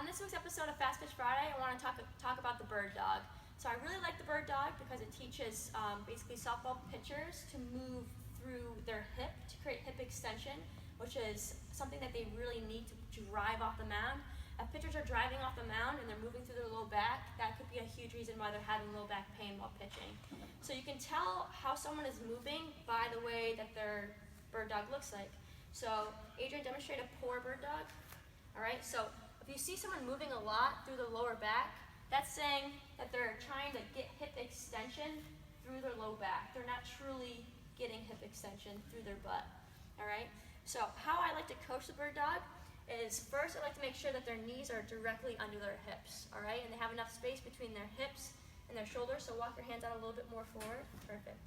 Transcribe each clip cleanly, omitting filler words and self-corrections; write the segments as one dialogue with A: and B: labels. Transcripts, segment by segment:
A: On this week's episode of Fast Pitch Friday, I want to talk about the Birddog. So I really like the Birddog because it teaches basically softball pitchers to move through their hip to create hip extension, which is something that they really need to drive off the mound. If pitchers are driving off the mound and they're moving through their low back, that could be a huge reason why they're having low back pain while pitching. So you can tell how someone is moving by the way that their Birddog looks like. So Adrian, demonstrate a poor Birddog. All right, so if you see someone moving a lot through the lower back, that's saying that they're trying to get hip extension through their low back. They're not truly getting hip extension through their butt. All right, so how I like to coach the Birddog is first I like to make sure that their knees are directly under their hips, all right, and they have enough space between their hips and their shoulders, so walk your hands out a little bit more forward. Perfect.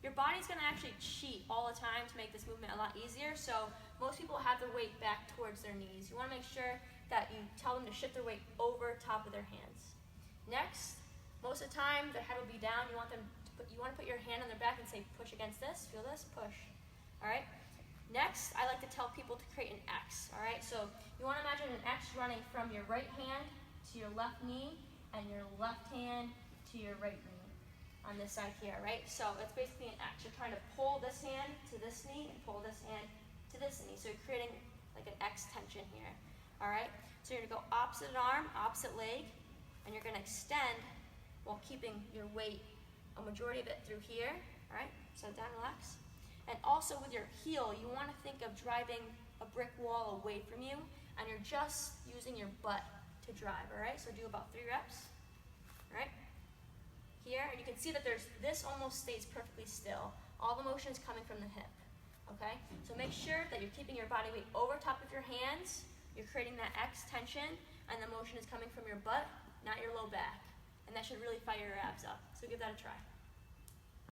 A: Your body's going to actually cheat all the time to make this movement a lot easier, so most people have their weight back towards their knees. You want to make sure that you tell them to shift their weight over top of their hands. Next, most of the time their head will be down. You want to put your hand on their back and say push against this, feel this, push. All right? Next, I like to tell people to create an X, all right? So you want to imagine an X running from your right hand to your left knee and your left hand to your right knee on this side here, right? So it's basically an X. You're trying to pull this hand to this knee and pull this hand to this knee. So you're creating like an X tension here, all right? So you're gonna go opposite arm, opposite leg, and you're gonna extend while keeping your weight, a majority of it through here, all right? So down, relax. And also with your heel, you want to think of driving a brick wall away from you, and you're just using your butt to drive, all right? So do about 3 reps, all right? Here, and you can see that this almost stays perfectly still. All the motion is coming from the hip, okay? So make sure that you're keeping your body weight over top of your hands, you're creating that X tension, and the motion is coming from your butt, not your low back. And that should really fire your abs up. So give that a try.